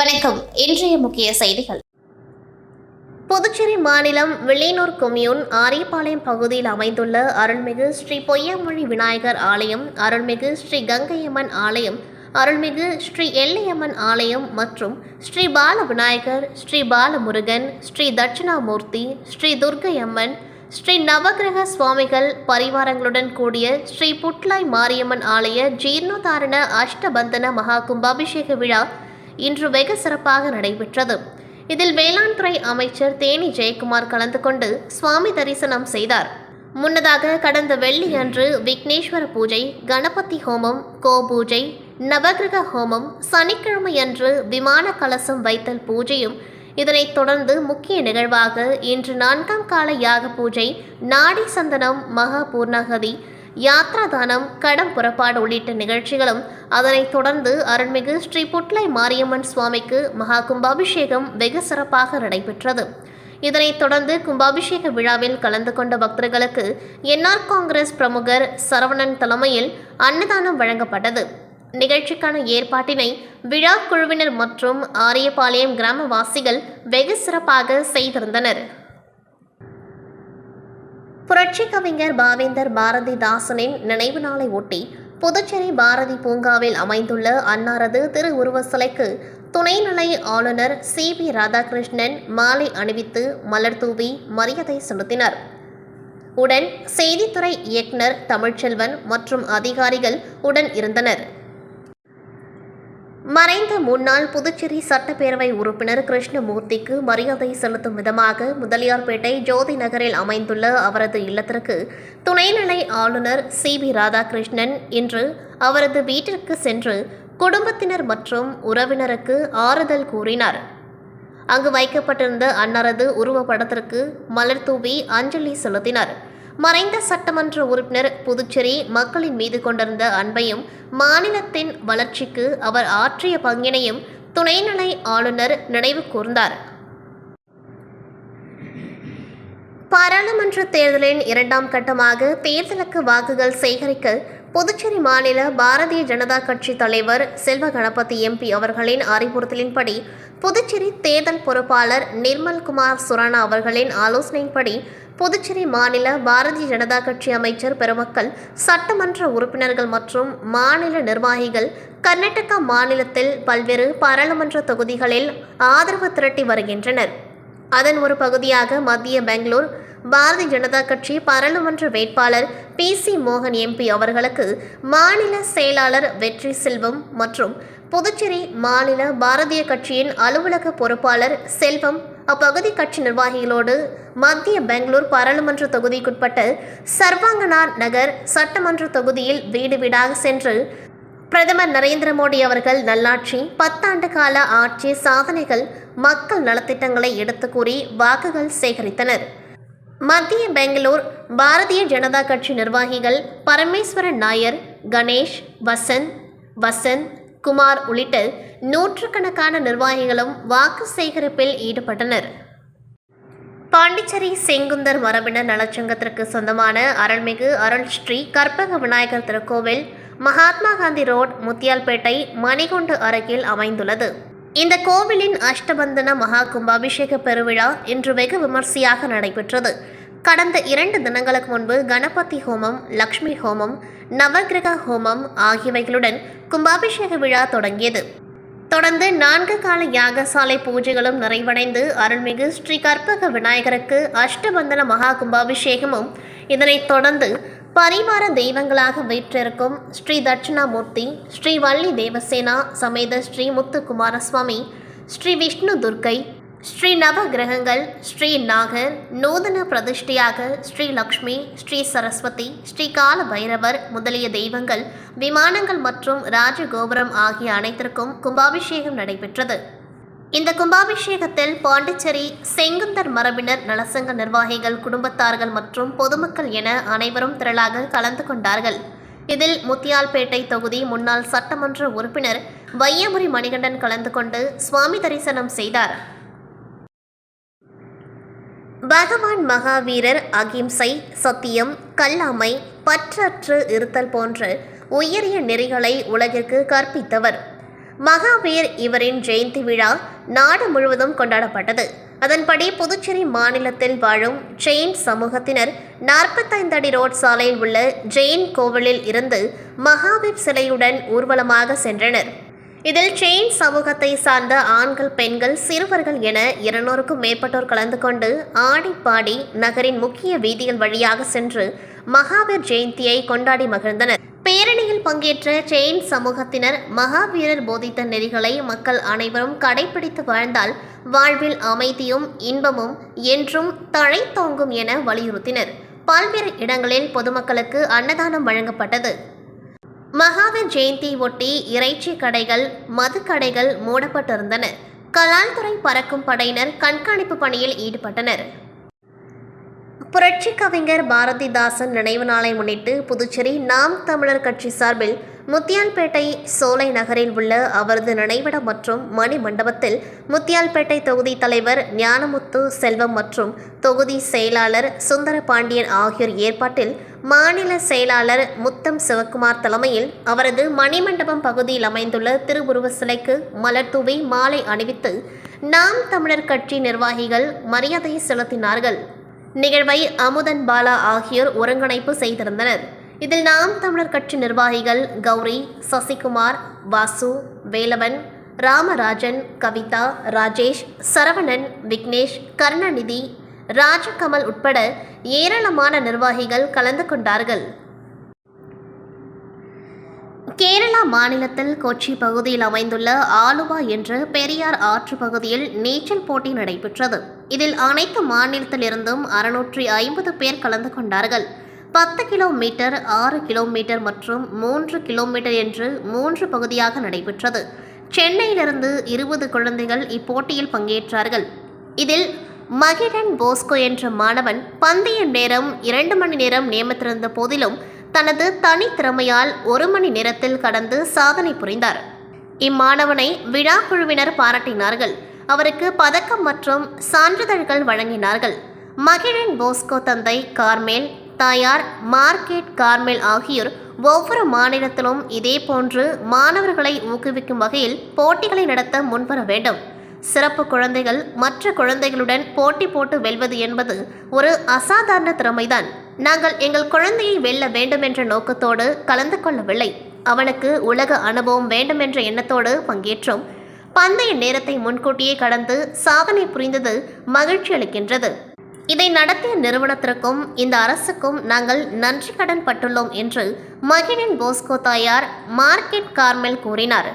வணக்கம். இன்றைய முக்கிய செய்திகள். புதுச்சேரி மாநிலம் வில்லியனூர் கொம்யூன் ஆரியபாளையம் பகுதியில் அமைந்துள்ள அருள்மிகு ஸ்ரீ பொய்யாமொழி விநாயகர் ஆலயம், அருள்மிகு ஸ்ரீ கங்கையம்மன் ஆலயம், அருள்மிகு ஸ்ரீ எல்லையம்மன் ஆலயம் மற்றும் ஸ்ரீ பால விநாயகர், ஸ்ரீ பாலமுருகன், ஸ்ரீ தட்சிணாமூர்த்தி, ஸ்ரீ துர்க்கையம்மன், ஸ்ரீ நவகிரக சுவாமிகள் பரிவாரங்களுடன் கூடிய ஸ்ரீ புட்லாய் மாரியம்மன் ஆலய ஜீர்ணோதாரண அஷ்டபந்தன மகா கும்பாபிஷேக விழா இன்று வெகு சிறப்பாக நடைபெற்றது. இதில் வேளாண் துறை அமைச்சர் தேனி ஜெயக்குமார் கலந்து கொண்டு சுவாமி தரிசனம் செய்தார். முன்னதாக கடந்த வெள்ளி அன்று விக்னேஸ்வர பூஜை, கணபதி ஹோமம், கோபூஜை, நவகிரக ஹோமம், சனிக்கிழமை அன்று விமான கலசம் வைத்தல் பூஜையும், இதனைத் தொடர்ந்து முக்கிய நிகழ்வாக இன்று 4ஆம் கால யாக பூஜை, நாடி சந்தனம், மகா பூர்ணாகதி, யாத்ராதானம், கடம் புறப்பாடு உள்ளிட்ட நிகழ்ச்சிகளும், அதனைத் தொடர்ந்து அருள்மிகு ஸ்ரீ புட்லாய் மாரியம்மன் சுவாமிக்கு மகா கும்பாபிஷேகம் வெகு சிறப்பாக நடைபெற்றது. இதனைத் தொடர்ந்து கும்பாபிஷேக விழாவில் கலந்து கொண்ட பக்தர்களுக்கு என்ஆர் காங்கிரஸ் பிரமுகர் சரவணன் தலைமையில் அன்னதானம் வழங்கப்பட்டது. நிகழ்ச்சிக்கான ஏற்பாட்டினை விழா குழுவினர் மற்றும் ஆரியபாளையம் கிராமவாசிகள் வெகு சிறப்பாக செய்திருந்தனர். புரட்சி கவிஞர் பாவேந்தர் பாரதிதாசனின் நினைவு நாளை ஒட்டி புதுச்சேரி பாரதி பூங்காவில் அமைந்துள்ள அன்னாரது திருவுருவ சிலைக்கு துணைநிலை ஆளுநர் சி.வி. ராதாகிருஷ்ணன் மாலை அணிவித்து மலர் தூவி மரியாதை செலுத்தினார். உடன் செய்தித்துறை இயக்குனர் தமிழ்ச்செல்வன் மற்றும் அதிகாரிகள் உடன் இருந்தனர். மறைந்த முன்னாள் புதுச்சேரி சட்டப்பேரவை உறுப்பினர் கிருஷ்ணமூர்த்திக்கு மரியாதை செலுத்தும் விதமாக முதலியார்பேட்டை ஜோதி நகரில் அமைந்துள்ள அவரது இல்லத்திற்கு துணைநிலை ஆளுநர் சி.வி. ராதாகிருஷ்ணன் இன்று அவரது வீட்டிற்கு சென்று குடும்பத்தினர் மற்றும் உறவினருக்கு ஆறுதல் கூறினார். அங்கு வைக்கப்பட்டிருந்த அன்னாரது உருவப்படத்திற்கு மலர் தூவி அஞ்சலி செலுத்தினார். மறைந்த சட்டமன்ற உறுப்பினர் புதுச்சேரி மக்களின் மீது கொண்டிருந்த அன்பையும் மாநிலத்தின் வளர்ச்சிக்கு அவர் ஆற்றிய பங்கினையும் துணைநிலை ஆளுநர் நினைவு கூர்ந்தார். பாராளுமன்ற தேர்தலின் 2ஆம் கட்டமாக தேர்தலுக்கு வாக்குகள் சேகரிக்க புதுச்சேரி மாநில பாரதிய ஜனதா கட்சி தலைவர் செல்வ கணபதி எம்பி அவர்களின் அறிவுறுத்தலின்படி புதுச்சேரி தேர்தல் பொறுப்பாளர் நிர்மல்குமார் சுரானா அவர்களின் ஆலோசனையின்படி புதுச்சேரி மாநில பாரதிய ஜனதா கட்சி அமைச்சர் பெருமக்கள், சட்டமன்ற உறுப்பினர்கள் மற்றும் மாநில நிர்வாகிகள் கர்நாடகா மாநிலத்தில் பல்வேறு பாராளுமன்ற தொகுதிகளில் ஆதரவு திரட்டி வருகின்றனர். அதன் ஒரு பகுதியாக மத்திய பெங்களூர் பாரதிய ஜனதா கட்சி பாராளுமன்ற வேட்பாளர் பி.சி. மோகன் எம்பி அவர்களுக்கு மாநில செயலாளர் வெற்றி செல்வம் மற்றும் புதுச்சேரி மாநில பாரதிய கட்சியின் அலுவலக பொறுப்பாளர் செல்வம் அப்பகுதி கட்சி நிர்வாகிகளோடு மத்திய பெங்களூர் பாராளுமன்ற தொகுதிக்குட்பட்ட சர்வாங்கனார் நகர் சட்டமன்ற தொகுதியில் வீடு வீடாக சென்று பிரதமர் நரேந்திர மோடி அவர்கள் நல்லாட்சி, 10 ஆண்டு கால ஆட்சி சாதனைகள், மக்கள் நலத்திட்டங்களை எடுத்து கூறி வாக்குகள் சேகரித்தனர். மத்திய பெங்களூர் பாரதிய ஜனதா கட்சி நிர்வாகிகள் பரமேஸ்வரன் நாயர், கணேஷ், வசந்த் குமார் உள்ளிட்ட நூற்றுக்கணக்கான நிர்வாகிகளும் வாக்கு சேகரிப்பில் ஈடுபட்டனர். பாண்டிச்சேரி செங்குந்தர் மரபினர் நலச்சங்கத்திற்கு சொந்தமான அருள்மிகு அருள் ஸ்ரீ கற்பக விநாயகர் திருக்கோவில் மகாத்மா காந்தி ரோட், முத்தியால்பேட்டை, மணிகுண்டு அருகில் அமைந்துள்ளது. இந்த கோவிலின் அஷ்டபந்தன மகா கும்பாபிஷேக பெருவிழா இன்று வெகு விமர்சையாக நடைபெற்றது. கடந்த 2 தினங்களுக்கு முன்பு கணபதி ஹோமம், லக்ஷ்மி ஹோமம், நவகிரக ஹோமம் ஆகியவைகளுடன் கும்பாபிஷேக விழா தொடங்கியது. தொடர்ந்து 4 கால யாகசாலை பூஜைகளும் நிறைவடைந்து அருள்மிகு ஸ்ரீ கற்பக விநாயகருக்கு அஷ்டபந்தன மகா கும்பாபிஷேகமும், இதனைத் தொடர்ந்து பரிவார தெய்வங்களாக வீற்றிருக்கும் ஸ்ரீ தட்சிணாமூர்த்தி, ஸ்ரீ வள்ளி தேவசேனா சமேத ஸ்ரீ முத்துக்குமாரசுவாமி, ஸ்ரீ விஷ்ணு துர்க்கை, ஸ்ரீ நவகிரகங்கள், ஸ்ரீ நாகர், நூதன பிரதிஷ்டையாக ஸ்ரீ லக்ஷ்மி, ஸ்ரீ சரஸ்வதி, ஸ்ரீ கால பைரவர் முதலிய தெய்வங்கள், விமானங்கள் மற்றும் ராஜகோபுரம் ஆகிய அனைத்திற்கும் கும்பாபிஷேகம் நடைபெற்றது. இந்த கும்பாபிஷேகத்தில் பாண்டிச்சேரி செங்குந்தர் மரபினர் நலசங்க நிர்வாகிகள், குடும்பத்தார்கள் மற்றும் பொதுமக்கள் என அனைவரும் திரளாக கலந்து கொண்டார்கள். இதில் முத்தியால்பேட்டை தொகுதி முன்னாள் சட்டமன்ற உறுப்பினர் வையாபுரி மணிகண்டன் கலந்து கொண்டு சுவாமி தரிசனம் செய்தார். பகவான் மகாவீரர் அகிம்சை, சத்தியம், கல்லாமை, பற்றற்று இருத்தல் போன்ற உயரிய நெறிகளை உலகிற்கு கற்பித்தவர். மகாவீர் இவரின் ஜெயந்தி விழா நாடு முழுவதும் கொண்டாடப்பட்டது. அதன்படி புதுச்சேரி மாநிலத்தில் வாழும் ஜெயின் சமூகத்தினர் 45 அடி ரோட் சாலையில் உள்ள ஜெயின் கோவிலில் இருந்து மகாவீர் சிலையுடன் ஊர்வலமாக சென்றனர். இதில் ஜெயின் சமூகத்தை சார்ந்த ஆண்கள், பெண்கள், சிறுவர்கள் என 200க்கும் மேற்பட்டோர் கலந்து கொண்டு ஆடி பாடி நகரின் முக்கிய வீதிகள் வழியாக சென்று மகாவீர் ஜெயந்தியை கொண்டாடி மகிழ்ந்தனர். பேரணியில் பங்கேற்ற ஜெயின் சமூகத்தினர் மகாவீரர் போதித்த நெறிகளை மக்கள் அனைவரும் கடைபிடித்து வாழ்ந்தால் வாழ்வில் அமைதியும் இன்பமும் என்றும் தழைத்தோங்கும் என வலியுறுத்தினர். பல்வேறு இடங்களில் பொதுமக்களுக்கு அன்னதானம் வழங்கப்பட்டது. மகாவீர் ஜெயந்தியை ஒட்டி இறைச்சி கடைகள், மது கடைகள் மூடப்பட்டிருந்தன. கலால்துறை பறக்கும் படையினர் கண்காணிப்பு பணியில் ஈடுபட்டனர். புரட்சி கவிஞர் பாரதிதாசன் நினைவு நாளை முன்னிட்டு புதுச்சேரி நாம் தமிழர் கட்சி சார்பில் முத்தியால்பேட்டை சோலை நகரில் உள்ள அவரது நினைவிடம் மற்றும் மணி மண்டபத்தில் முத்தியால்பேட்டை தொகுதி தலைவர் ஞானமுத்து செல்வம் மற்றும் தொகுதி செயலாளர் சுந்தர பாண்டியன் ஆகியோர் ஏற்பாட்டில் மாநில செயலாளர் முத்தம் சிவக்குமார் தலைமையில் அவரது மணிமண்டபம் பகுதியில் அமைந்துள்ள திருவுருவ சிலைக்கு மலர் தூவி மாலை அணிவித்து நாம் தமிழர் கட்சி நிர்வாகிகள் மரியாதை செலுத்தினார்கள். நிகழ்வை அமுதன் பாலா ஆகியோர் ஒருங்கிணைப்பு செய்திருந்தனர். இதில் நாம் தமிழர் கட்சி நிர்வாகிகள் கௌரி, சசிகுமார், வாசு, வேலவன், ராமராஜன், கவிதா, ராஜேஷ், சரவணன், விக்னேஷ், கருணாநிதி, ராஜகமல் உட்பட ஏராளமான நிர்வாகிகள் கலந்து கொண்டார்கள். கேரளா மாநிலத்தில் கொச்சி பகுதியில் அமைந்துள்ள ஆலுவா என்ற பெரியார் ஆற்று பகுதியில் நீச்சல் போட்டி நடைபெற்றது. இதில் அனைத்து மாநிலத்திலிருந்தும் 650 பேர் கலந்து கொண்டார்கள். 10 கிலோமீட்டர், 6 கிலோமீட்டர் மற்றும் 3 கிலோமீட்டர் என்று 3 பகுதியாக நடைபெற்றது. சென்னையிலிருந்து 20 குழந்தைகள் இப்போட்டியில் பங்கேற்றார்கள். இதில் மகிழன் போஸ்கோ என்ற மாணவன் பந்தய நேரம் 2 மணி நேரம் நியமித்திருந்த போதிலும் தனது தனித்திறமையால் 1 மணி நேரத்தில் கடந்து சாதனை புரிந்தார். இம்மாணவனை விழா குழுவினர் பாராட்டினார்கள். அவருக்கு பதக்கம் மற்றும் சான்றிதழ்கள் வழங்கினார்கள். மகிழன் போஸ்கோ தந்தை கார்மேல், தாயார் மார்க்கெட் கார்மேல் ஆகியோர் ஒவ்வொரு மாநிலத்திலும் இதேபோன்று மாணவர்களை ஊக்குவிக்கும் வகையில் போட்டிகளை நடத்த முன்வர வேண்டும். சிறப்பு குழந்தைகள் மற்ற குழந்தைகளுடன் போட்டி போட்டு வெல்வது என்பது ஒரு அசாதாரண திறமைதான். நாங்கள் எங்கள் குழந்தையை வெல்ல வேண்டும் என்ற நோக்கத்தோடு கலந்து கொள்ளவில்லை. அவனுக்கு உலக அனுபவம் வேண்டும் என்ற எண்ணத்தோடு பங்கேற்றோம். பந்தய நேரத்தை முன்கூட்டியே கடந்து சாதனை புரிந்தது மகிழ்ச்சி அளிக்கின்றது. இதை நடத்திய நிறுவனத்திற்கும் இந்த அரசுக்கும் நாங்கள் நன்றி கடன் பட்டுள்ளோம் என்று மகிழன் போஸ்கோ தாயார் மார்க்கெட் கார்மெல் கூறினார்.